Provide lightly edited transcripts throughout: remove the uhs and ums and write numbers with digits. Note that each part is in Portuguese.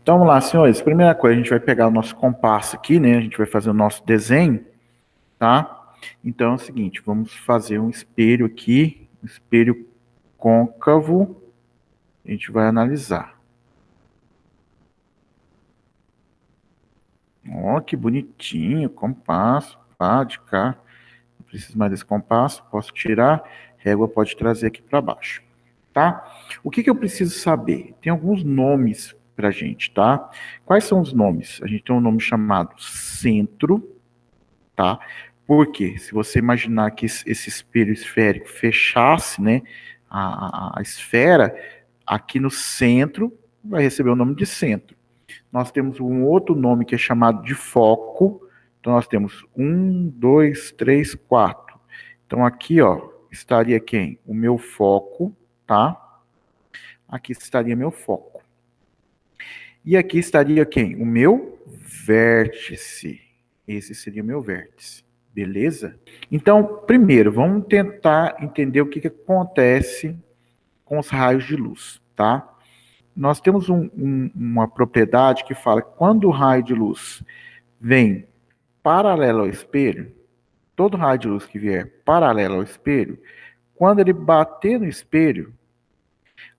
Então, vamos lá, senhores. Primeira coisa, a gente vai pegar o nosso compasso aqui, né? A gente vai fazer o nosso desenho, tá? Então é o seguinte, vamos fazer um espelho aqui, um espelho côncavo. A gente vai analisar. Ó, que bonitinho, compasso, pá, de cá. Não preciso mais desse compasso, posso tirar. Régua pode trazer aqui para baixo, tá? O que eu preciso saber? Tem alguns nomes pra gente, tá? Quais são os nomes? A gente tem um nome chamado centro, tá? Porque se você imaginar que esse espelho esférico fechasse, né, a esfera, aqui no centro vai receber o nome de centro. Nós temos um outro nome que é chamado de foco. Então nós temos 1, 2, 3, 4. Então aqui, ó, estaria quem? O meu foco, tá? Aqui estaria meu foco. E aqui estaria quem? O meu vértice. Esse seria o meu vértice. Beleza? Então, primeiro, vamos tentar entender o que acontece com os raios de luz, tá? Nós temos uma propriedade que fala que quando o raio de luz vem paralelo ao espelho, todo raio de luz que vier paralelo ao espelho, quando ele bater no espelho,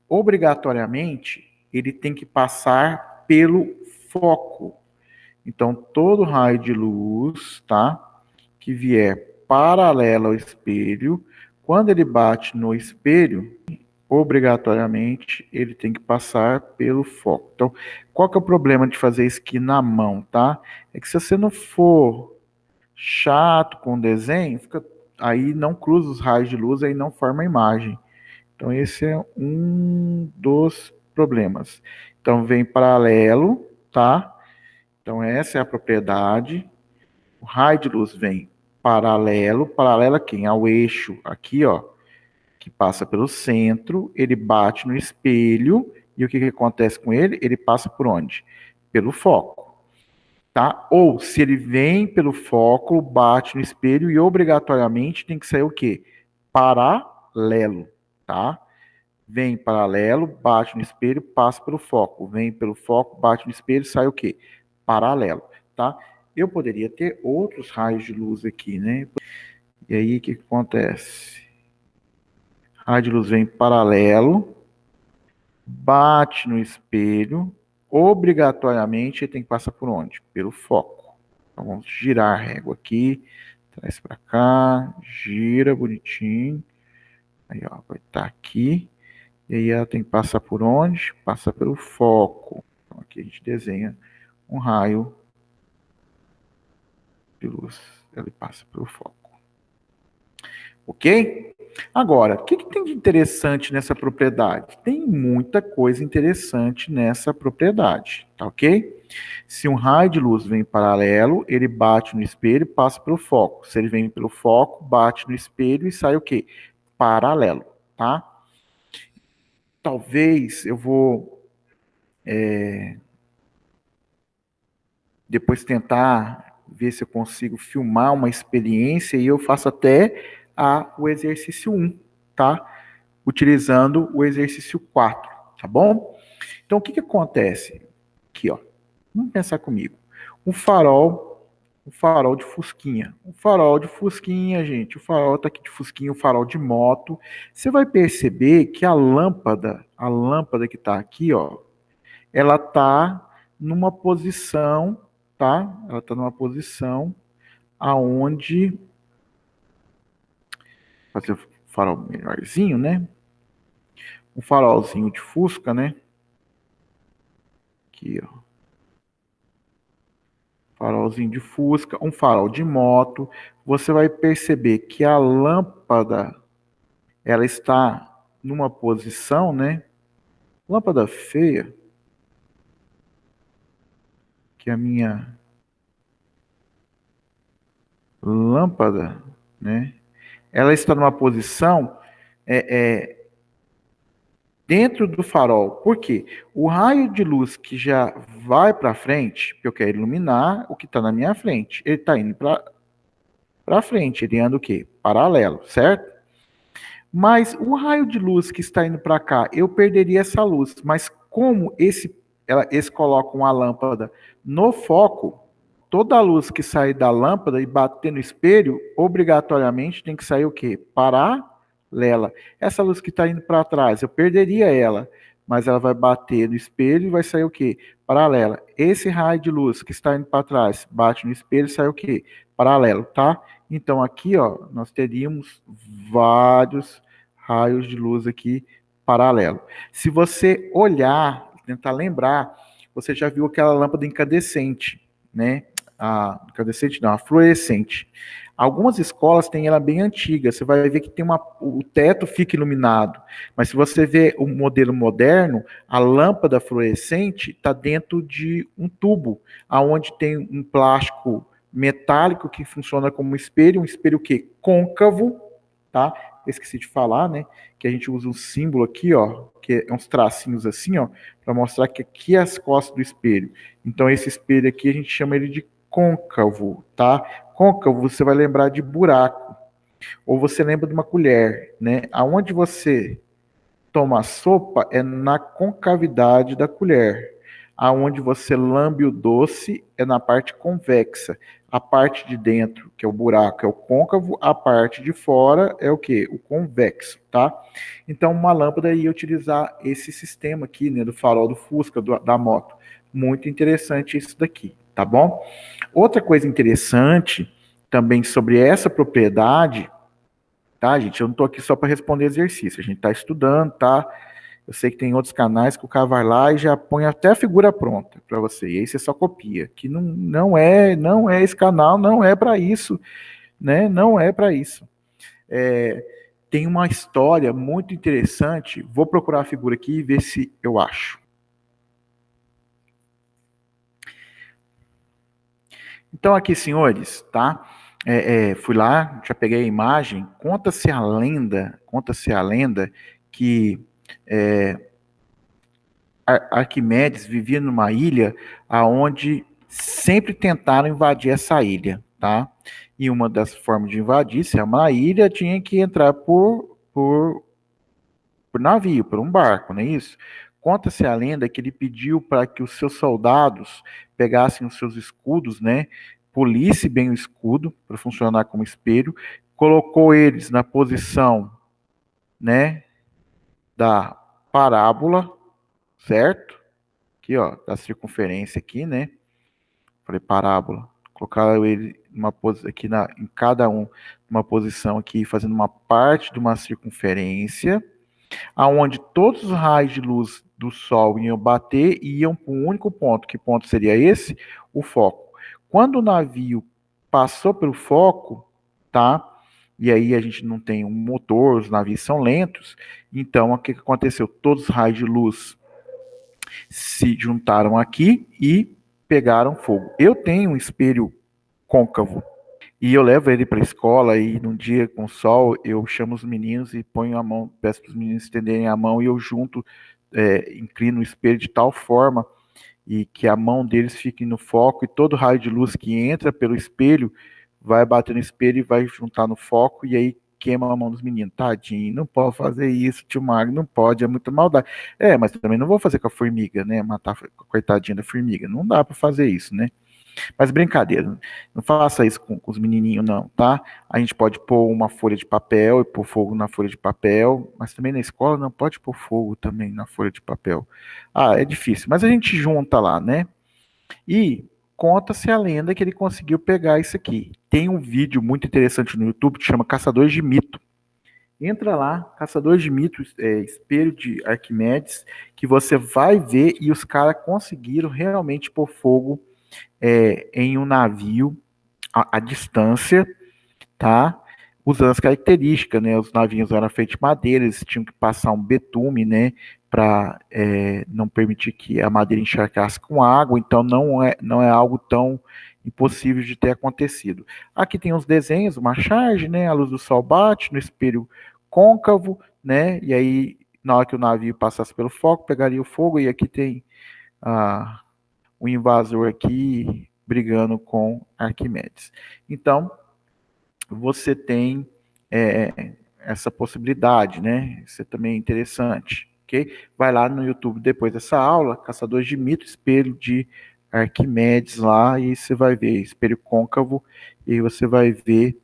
obrigatoriamente ele tem que passar pelo foco. Então, todo raio de luz, tá, que vier paralelo ao espelho, quando ele bate no espelho, obrigatoriamente ele tem que passar pelo foco. Então, qual que é o problema de fazer isso aqui na mão, tá? É que se você não for chato com o desenho, aí não cruza os raios de luz, aí não forma a imagem. Então, esse é um dos problemas. Então, vem paralelo, tá? Então, essa é a propriedade. O raio de luz vem paralelo. Paralelo a quem? Ao eixo aqui, ó, que passa pelo centro. Ele bate no espelho. E o que acontece com ele? Ele passa por onde? Pelo foco, tá? Ou, se ele vem pelo foco, bate no espelho e obrigatoriamente tem que sair o quê? Paralelo, tá? Vem paralelo, bate no espelho, passa pelo foco. Vem pelo foco, bate no espelho, sai o quê? Paralelo, tá? Eu poderia ter outros raios de luz aqui, né? E aí, o que acontece? Raio de luz vem paralelo, bate no espelho, obrigatoriamente ele tem que passar por onde? Pelo foco. Então, vamos girar a régua aqui, traz para cá, gira bonitinho. Aí, ó, vai estar aqui. E aí ela tem que passar por onde? Passa pelo foco. Então aqui a gente desenha um raio de luz. Ele passa pelo foco. Ok? Agora, o que tem de interessante nessa propriedade? Tem muita coisa interessante nessa propriedade, tá ok? Se um raio de luz vem paralelo, ele bate no espelho e passa pelo foco. Se ele vem pelo foco, bate no espelho e sai o quê? Paralelo, tá? Talvez eu vou depois tentar ver se eu consigo filmar uma experiência e eu faço até o exercício 1, tá? Utilizando o exercício 4, tá bom? Então, o que acontece? Aqui, ó. Vamos pensar comigo. Um farol de fusquinha. Um farol de fusquinha, gente. O farol tá aqui de fusquinha, um farol de moto. Você vai perceber que a lâmpada que tá aqui, ó, ela tá numa posição, tá? Ela tá numa posição aonde fazer o farol melhorzinho, né? Um farolzinho de fusca, né? Aqui, ó. Farolzinho de fusca, um farol de moto. Você vai perceber que a lâmpada ela está numa posição, né? Lâmpada feia, que é a minha lâmpada, né? Ela está numa posição dentro do farol. Por quê? O raio de luz que já vai para frente, porque eu quero iluminar o que está na minha frente, ele está indo para frente, ele anda o quê? Paralelo, certo? Mas o raio de luz que está indo para cá, eu perderia essa luz. Mas como eles colocam a lâmpada no foco, toda a luz que sair da lâmpada e bater no espelho, obrigatoriamente tem que sair o quê? Paralela. Essa luz que está indo para trás, eu perderia ela, mas ela vai bater no espelho e vai sair o quê? Paralela. Esse raio de luz que está indo para trás, bate no espelho e sai o quê? Paralelo, tá? Então aqui, ó, nós teríamos vários raios de luz aqui paralelo. Se você olhar, tentar lembrar, você já viu aquela lâmpada incandescente, né? A incandescente não, a fluorescente. Algumas escolas têm ela bem antiga, você vai ver que tem o teto fica iluminado, mas se você vê o modelo moderno, a lâmpada fluorescente está dentro de um tubo, aonde tem um plástico metálico que funciona como um espelho que côncavo, tá? Esqueci de falar, né? Que a gente usa um símbolo aqui, ó, que é uns tracinhos assim, ó, para mostrar que aqui é as costas do espelho. Então esse espelho aqui a gente chama ele de côncavo, tá? Côncavo você vai lembrar de buraco, ou você lembra de uma colher, né? Aonde você toma sopa é na concavidade da colher. Aonde você lambe o doce é na parte convexa. A parte de dentro, que é o buraco, é o côncavo, a parte de fora é o que? O convexo, tá? Então, uma lâmpada ia utilizar esse sistema aqui, né, do farol do Fusca, da moto. Muito interessante isso daqui, tá bom? Outra coisa interessante também sobre essa propriedade, tá, gente? Eu não estou aqui só para responder exercício, a gente está estudando, tá? Eu sei que tem outros canais que o cara vai lá e já põe até a figura pronta para você, e aí você só copia. Que não é esse canal, não é para isso, né? Não é para isso. É, tem uma história muito interessante. Vou procurar a figura aqui e ver se eu acho. Então aqui, senhores, tá? Fui lá, já peguei a imagem. Conta-se a lenda que Arquimedes vivia numa ilha aonde sempre tentaram invadir essa ilha, tá? E uma das formas de invadir, se é uma ilha, tinha que entrar por navio, por um barco, não é isso? Conta-se a lenda que ele pediu para que os seus soldados pegassem os seus escudos, né? Polisse bem o escudo para funcionar como espelho, colocou eles na posição, né, da parábola, certo? Aqui, ó, da circunferência aqui, né? Falei parábola. Colocaram ele numa posição aqui em cada um, uma posição aqui, fazendo uma parte de uma circunferência, aonde todos os raios de luz do Sol iam bater e iam para um único ponto. Que ponto seria esse? O foco. Quando o navio passou pelo foco, tá? E aí a gente não tem um motor, os navios são lentos. Então, o que aconteceu? Todos os raios de luz se juntaram aqui e pegaram fogo. Eu tenho um espelho côncavo e eu levo ele para a escola e num dia com sol eu chamo os meninos e ponho a mão, peço para os meninos estenderem a mão e eu junto, inclino o espelho de tal forma e que a mão deles fique no foco e todo raio de luz que entra pelo espelho vai bater no espelho e vai juntar no foco e aí queima a mão dos meninos. Tadinho, não pode fazer isso, tio Magno, não pode, é muita maldade. Mas também não vou fazer com a formiga, né? Matar a coitadinha da formiga. Não dá para fazer isso, né? Mas brincadeira, não faça isso com os menininhos, não, tá? A gente pode pôr uma folha de papel e pôr fogo na folha de papel, mas também na escola não pode pôr fogo também na folha de papel. Ah, é difícil, mas a gente junta lá, né? E conta-se a lenda que ele conseguiu pegar isso aqui. Tem um vídeo muito interessante no YouTube que chama Caçadores de Mito. Entra lá, Caçadores de Mitos, Espelho de Arquimedes, que você vai ver e os caras conseguiram realmente pôr fogo em um navio à distância, tá? Usando as características, né? Os navios eram feitos de madeira, eles tinham que passar um betume, né? Para não permitir que a madeira encharcasse com água, então não é algo tão impossível de ter acontecido. Aqui tem os desenhos, uma charge, né? A luz do sol bate no espelho côncavo, né? E aí, na hora que o navio passasse pelo foco, pegaria o fogo, e aqui tem o invasor aqui brigando com Arquimedes. Então, você tem essa possibilidade, né? Isso é também interessante. ok? Vai lá no YouTube depois dessa aula, caçadores de mito, espelho de Arquimedes lá, e você vai ver espelho côncavo, e aí você vai ver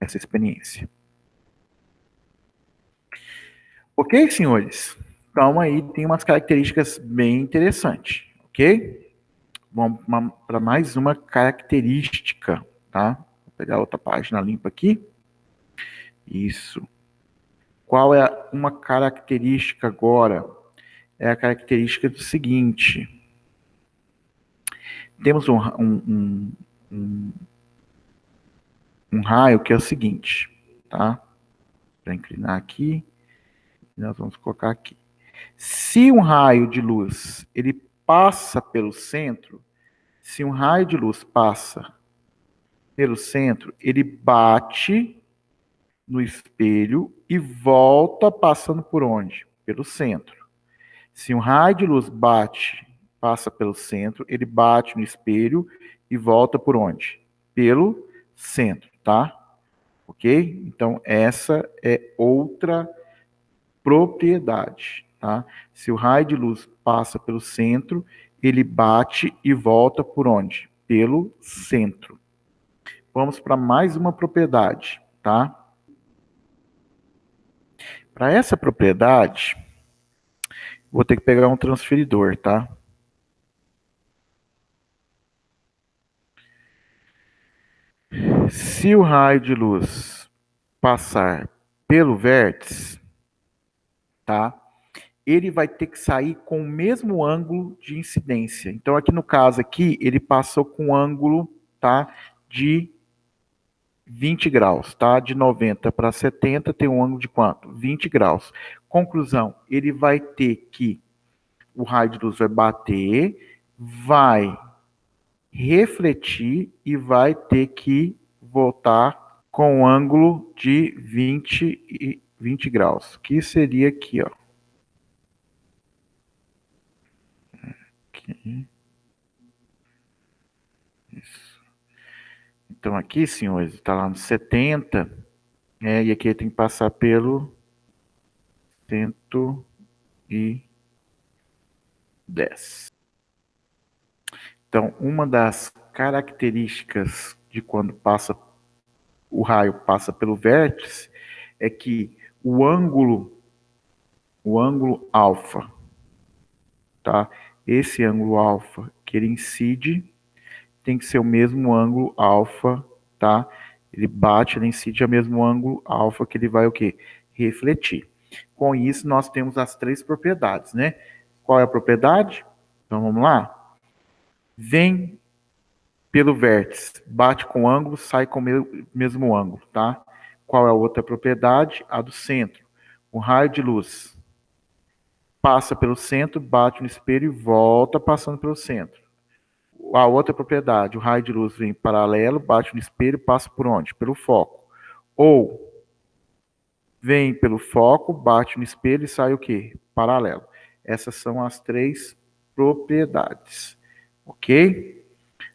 essa experiência. Ok, senhores? Então aí tem umas características bem interessantes, ok? Vamos para mais uma característica, tá? Vou pegar outra página limpa aqui. Isso. Qual é uma característica agora? É a característica do seguinte. Temos um, um raio que é o seguinte, tá? Para inclinar aqui, nós vamos colocar aqui. Se um raio de luz ele passa pelo centro, se um raio de luz passa pelo centro, ele bate no espelho e volta passando por onde? Pelo centro. Se um raio de luz passa pelo centro, ele bate no espelho e volta por onde? Pelo centro, tá? Ok? Então, essa é outra propriedade, tá? Se o raio de luz passa pelo centro, ele bate e volta por onde? Pelo centro. Vamos para mais uma propriedade, tá? Para essa propriedade, vou ter que pegar um transferidor, tá? Se o raio de luz passar pelo vértice, tá? Ele vai ter que sair com o mesmo ângulo de incidência. Então, aqui no caso aqui, ele passou com um ângulo, tá? De 20 graus, tá? De 90 para 70 tem um ângulo de quanto? 20 graus. Conclusão, ele vai ter que, o raio de luz vai bater, vai refletir e vai ter que voltar com um ângulo de 20 graus, que seria aqui, ó. Aqui. Isso. Então aqui, senhores, está lá no 70, e aqui tem que passar pelo 110. Então, uma das características de quando o raio passa pelo vértice é que o ângulo alfa, tá? Esse ângulo alfa que ele incide tem que ser o mesmo ângulo alfa, tá? Ele bate, ele incide ao mesmo ângulo alfa que ele vai o quê? Refletir. Com isso, nós temos as três propriedades, né? Qual é a propriedade? Então, vamos lá. Vem pelo vértice, bate com o ângulo, sai com o mesmo ângulo, tá? Qual é a outra propriedade? A do centro. O raio de luz passa pelo centro, bate no espelho e volta passando pelo centro. A outra propriedade, o raio de luz vem paralelo, bate no espelho, passa por onde? Pelo foco. Ou vem pelo foco, bate no espelho e sai o quê? Paralelo. Essas são as três propriedades. Ok?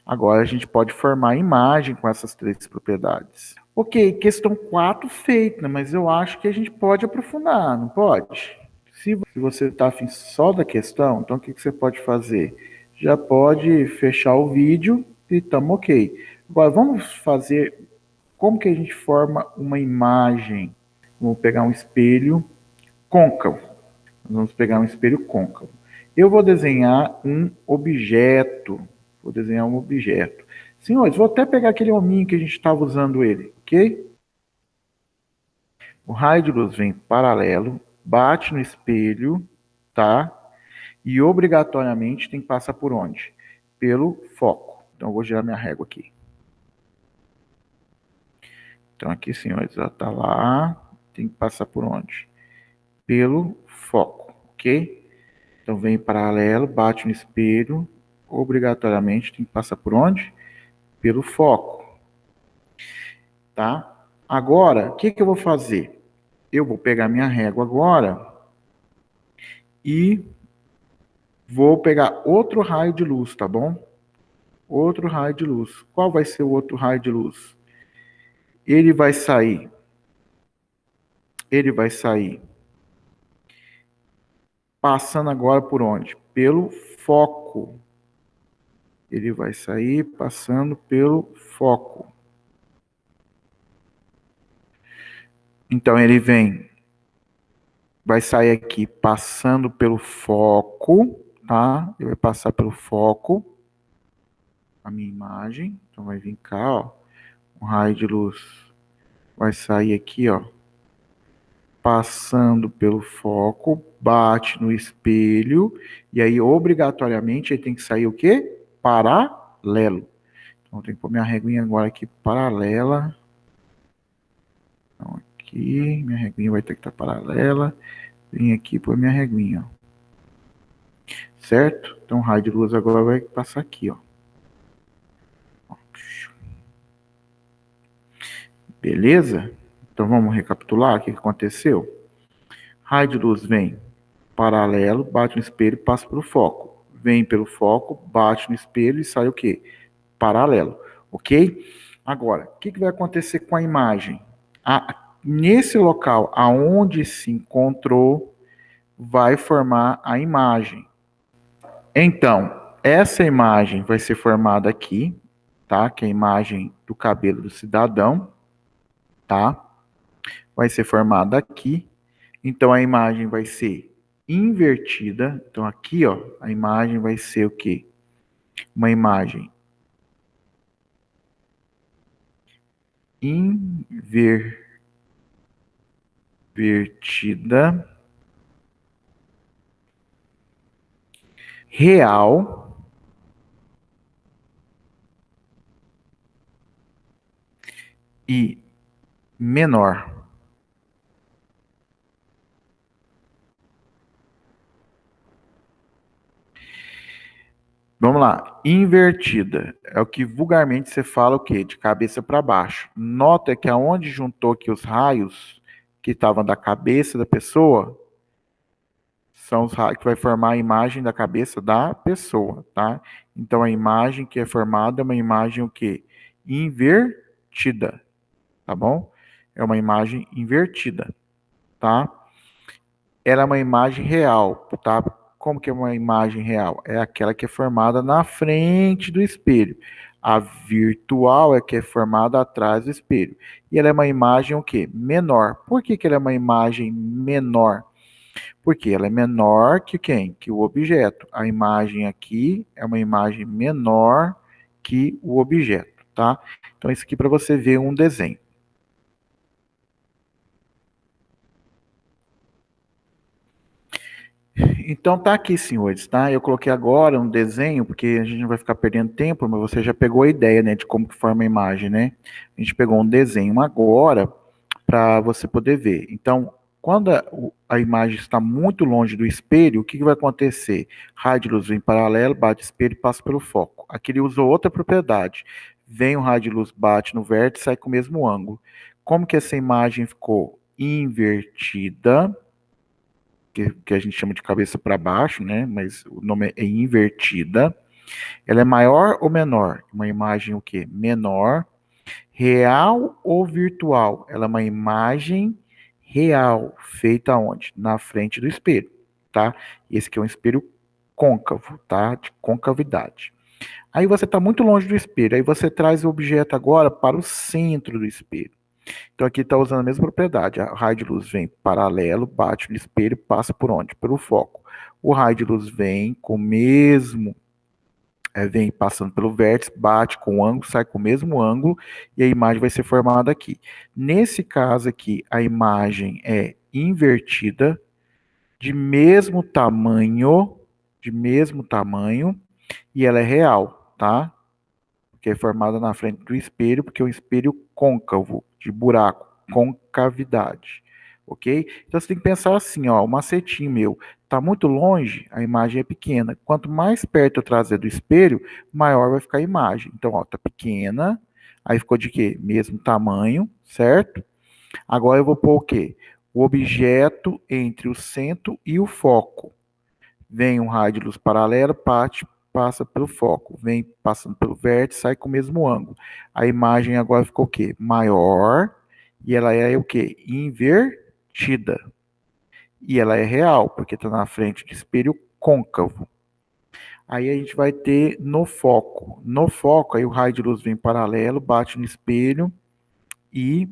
Agora a gente pode formar imagem com essas três propriedades. Ok, questão 4 feita, mas eu acho que a gente pode aprofundar, não pode? Se você está afim só da questão, então o que você pode fazer? Já pode fechar o vídeo e estamos ok. Agora vamos fazer como que a gente forma uma imagem. Vamos pegar um espelho côncavo. Vamos pegar um espelho côncavo. Eu vou desenhar um objeto. Vou desenhar um objeto. Senhores, vou até pegar aquele hominho que a gente estava usando ele, ok? O raio de luz vem paralelo, bate no espelho, tá? E obrigatoriamente tem que passar por onde? Pelo foco. Então eu vou girar minha régua aqui. Então aqui, senhores, ela tá lá, tem que passar por onde? Pelo foco, ok? Então vem paralelo, bate no espelho, obrigatoriamente tem que passar por onde? Pelo foco, tá? Agora, o que eu vou fazer? Eu vou pegar minha régua agora e vou pegar outro raio de luz, tá bom? Outro raio de luz. Qual vai ser o outro raio de luz? Ele vai sair ele vai sair passando agora por onde? Pelo foco. Ele vai sair passando pelo foco. Então ele vai sair aqui passando pelo foco, tá? Ele vai passar pelo foco, a minha imagem. Então vai vir cá, ó. Um raio de luz vai sair aqui, ó, passando pelo foco, bate no espelho, e aí obrigatoriamente ele tem que sair o quê? Paralelo. Então tem que pôr minha reguinha agora aqui paralela. Então aqui, minha reguinha vai ter que estar paralela. Vim aqui pôr minha reguinha, ó. Certo? Então o raio de luz agora vai passar aqui, ó. Beleza? Então vamos recapitular o que aconteceu. Raio de luz vem paralelo, bate no espelho, passa pelo foco. Vem pelo foco, bate no espelho e sai o quê? Paralelo, ok? Agora, o que vai acontecer com a imagem? Nesse local aonde se encontrou, vai formar a imagem. Então, essa imagem vai ser formada aqui, tá? Que é a imagem do cabelo do cidadão, tá? Vai ser formada aqui. Então, a imagem vai ser invertida. Então, aqui, ó, a imagem vai ser o quê? Uma imagem invertida, real e menor. Vamos lá, invertida. É o que vulgarmente você fala o quê? De cabeça para baixo. Nota que aonde juntou aqui os raios que estavam da cabeça da pessoa, são os raios que vai formar a imagem da cabeça da pessoa, tá? Então a imagem que é formada é uma imagem o quê? Invertida, tá bom? É uma imagem invertida, tá? Ela é uma imagem real, tá? Como que é uma imagem real? É aquela que é formada na frente do espelho. A virtual é que é formada atrás do espelho. E ela é uma imagem o quê? Menor. Por que ela é uma imagem menor? Porque ela é menor que quem? Que o objeto. A imagem aqui é uma imagem menor que o objeto, tá? Então isso aqui para você ver um desenho. Então tá aqui, senhores, tá? Eu coloquei agora um desenho, porque a gente não vai ficar perdendo tempo, mas você já pegou a ideia, né, de como que forma a imagem, né? A gente pegou um desenho agora para você poder ver. Então, quando a imagem está muito longe do espelho, o que vai acontecer? Raio de luz vem paralelo, bate espelho e passa pelo foco. Aqui ele usou outra propriedade. Vem o raio de luz, bate no vértice, sai com o mesmo ângulo. Como que essa imagem ficou invertida? Que a gente chama de cabeça para baixo, né? Mas o nome é invertida. Ela é maior ou menor? Uma imagem o quê? Menor. Real ou virtual? Ela é uma imagem real, feita onde? Na frente do espelho, tá? Esse aqui é um espelho côncavo, tá? De concavidade. Aí você está muito longe do espelho, aí você traz o objeto agora para o centro do espelho. Então aqui está usando a mesma propriedade. A raio de luz vem paralelo, bate no espelho, passa por onde? Pelo foco. O raio de luz vem com o mesmo, vem passando pelo vértice, bate com o ângulo, sai com o mesmo ângulo e a imagem vai ser formada aqui. Nesse caso aqui, a imagem é invertida, de mesmo tamanho, e ela é real, tá? Que é formada na frente do espelho, porque é um espelho côncavo, de buraco, concavidade, ok? Então você tem que pensar assim, ó, o macetinho meu está muito longe, a imagem é pequena. Quanto mais perto eu trazer do espelho, maior vai ficar a imagem. Então, ó, tá pequena, aí ficou de quê? Mesmo tamanho, certo? Agora eu vou pôr o quê? O objeto entre o centro e o foco. Vem um raio de luz paralelo, passa pelo foco. Vem passando pelo vértice, sai com o mesmo ângulo. A imagem agora ficou o quê? Maior. E ela é o quê? Invertida. invertida. E ela é real, porque está na frente de espelho côncavo. Aí a gente vai ter no foco. No foco, aí o raio de luz vem paralelo, bate no espelho e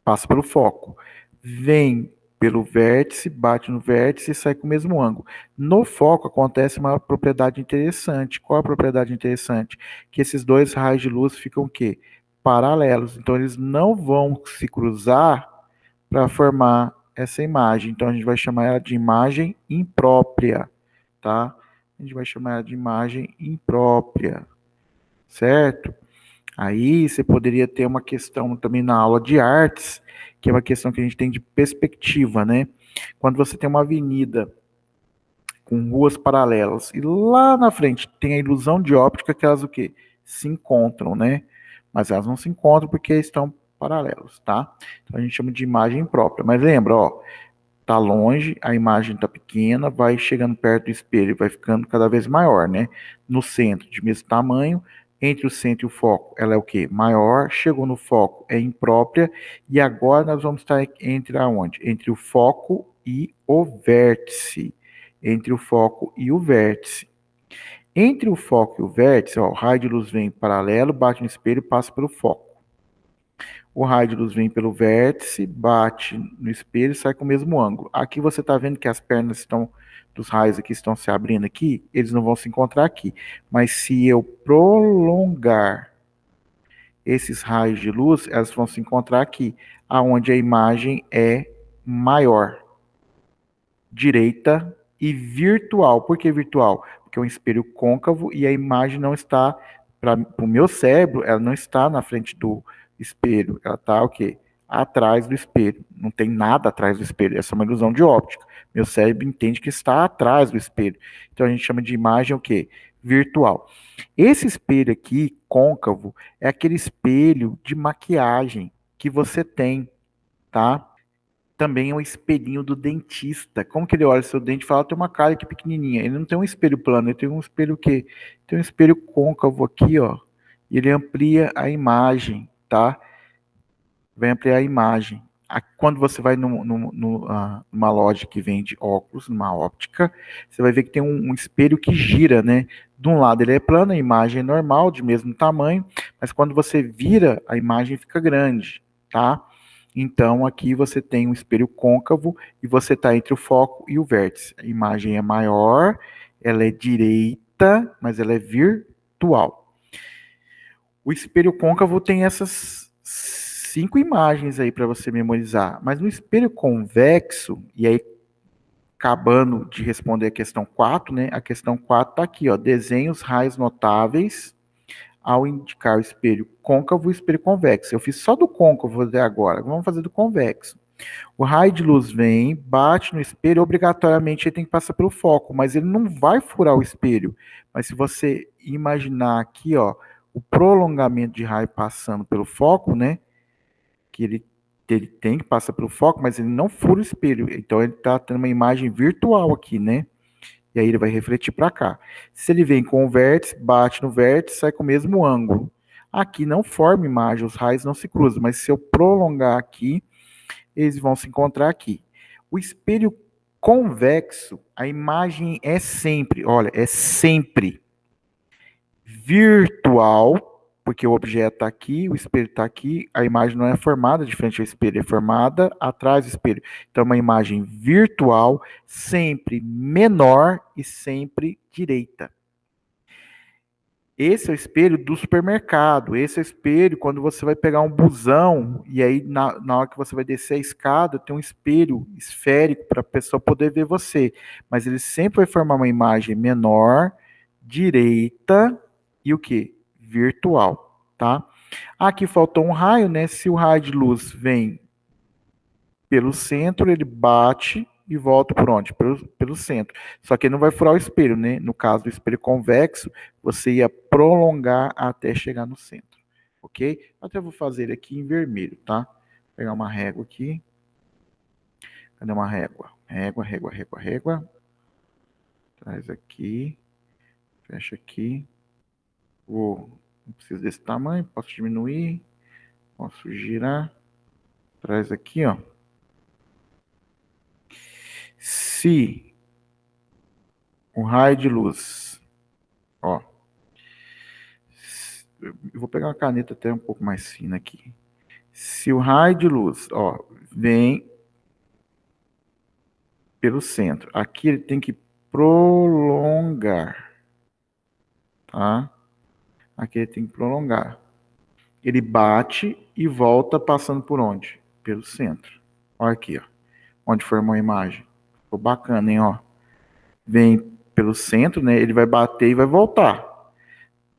passa pelo foco. Vem pelo vértice, bate no vértice e sai com o mesmo ângulo. No foco acontece uma propriedade interessante. Qual a propriedade interessante? Que esses dois raios de luz ficam o quê? Paralelos. Então eles não vão se cruzar para formar essa imagem. Então a gente vai chamar ela de imagem imprópria, tá? A gente vai chamar ela de imagem imprópria, certo? Aí você poderia ter uma questão também na aula de artes, que é uma questão que a gente tem de perspectiva, né? Quando você tem uma avenida com ruas paralelas e lá na frente tem a ilusão de óptica que elas o quê? Se encontram, né? Mas elas não se encontram porque estão paralelos, tá? Então a gente chama de imagem própria. Mas lembra, ó, tá longe, a imagem tá pequena, vai chegando perto do espelho, vai ficando cada vez maior, né? No centro, de mesmo tamanho, entre o centro e o foco, ela é o quê? Maior, chegou no foco, é imprópria, e agora nós vamos estar entre aonde? Entre o foco e o vértice. Entre o foco e o vértice. Entre o foco e o vértice, ó, o raio de luz vem paralelo, bate no espelho e passa pelo foco. O raio de luz vem pelo vértice, bate no espelho e sai com o mesmo ângulo. Aqui você está vendo que as pernas estão dos raios aqui estão se abrindo aqui, eles não vão se encontrar aqui. Mas se eu prolongar esses raios de luz, elas vão se encontrar aqui, aonde a imagem é maior, direita e virtual. Por que virtual? Porque é um espelho côncavo e a imagem não está, para o meu cérebro, ela não está na frente do espelho, ela está o quê? Atrás do espelho. Não tem nada atrás do espelho, essa é uma ilusão de óptica. Meu cérebro entende que está atrás do espelho. Então a gente chama de imagem o quê? Virtual. Esse espelho aqui, côncavo, é aquele espelho de maquiagem que você tem, tá? Também é um espelhinho do dentista. Como que ele olha seu dente e fala, tem uma cara aqui pequenininha. Ele não tem um espelho plano, ele tem um espelho o quê? Tem um espelho côncavo aqui, ó. E ele amplia a imagem, tá? Vai ampliar a imagem. Quando você vai numa loja que vende óculos, numa óptica, você vai ver que tem um espelho que gira, né? De um lado ele é plano, a imagem é normal, de mesmo tamanho, mas quando você vira, a imagem fica grande, tá? Então aqui você tem um espelho côncavo e você está entre o foco e o vértice. A imagem é maior, ela é direita, mas ela é virtual. O espelho côncavo tem essas 5 imagens aí para você memorizar, mas no espelho convexo, e aí acabando de responder a questão 4, né? A questão 4 está aqui, ó, desenhe os raios notáveis ao indicar o espelho côncavo e o espelho convexo. Eu fiz só do côncavo até agora, vamos fazer do convexo. O raio de luz vem, bate no espelho, obrigatoriamente ele tem que passar pelo foco, mas ele não vai furar o espelho. Mas se você imaginar aqui, ó, o prolongamento de raio passando pelo foco, né? Que ele tem que passar pelo foco, mas ele não fura o espelho. Então ele está tendo uma imagem virtual aqui, né? E aí ele vai refletir para cá. Se ele vem com o vértice, bate no vértice, sai com o mesmo ângulo. Aqui não forma imagem, os raios não se cruzam, mas se eu prolongar aqui, eles vão se encontrar aqui. O espelho convexo, a imagem é sempre, olha, é sempre virtual, porque o objeto está aqui, o espelho está aqui, a imagem não é formada de frente ao espelho, é formada atrás do espelho. Então, é uma imagem virtual, sempre menor e sempre direita. Esse é o espelho do supermercado. Esse é o espelho quando você vai pegar um busão e aí na hora que você vai descer a escada tem um espelho esférico para a pessoa poder ver você. Mas ele sempre vai formar uma imagem menor, direita e o que? Virtual, tá? Aqui faltou um raio, né? Se o raio de luz vem pelo centro, ele bate e volta por onde? Pelo centro. Só que ele não vai furar o espelho, né? No caso do espelho convexo, você ia prolongar até chegar no centro, ok? Até vou fazer ele aqui em vermelho, tá? Vou pegar uma régua aqui. Cadê uma régua? Régua, régua, régua, régua. Traz aqui. Fecha aqui. Não preciso desse tamanho, posso diminuir. Posso girar. Traz aqui, ó. Se o raio de luz, ó, eu vou pegar uma caneta até um pouco mais fina aqui. Se o raio de luz, ó, vem pelo centro, aqui ele tem que prolongar, tá? Aqui ele tem que prolongar. Ele bate e volta passando por onde? Pelo centro. Olha aqui, ó, onde formou a imagem. Ficou bacana, hein, ó. Vem pelo centro, né? Ele vai bater e vai voltar,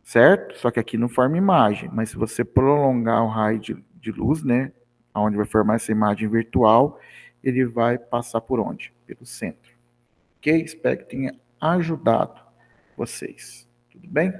certo? Só que aqui não forma imagem, mas se você prolongar o raio de luz, né? Onde vai formar essa imagem virtual, ele vai passar por onde? Pelo centro. Ok? Espero que tenha ajudado vocês. Tudo bem?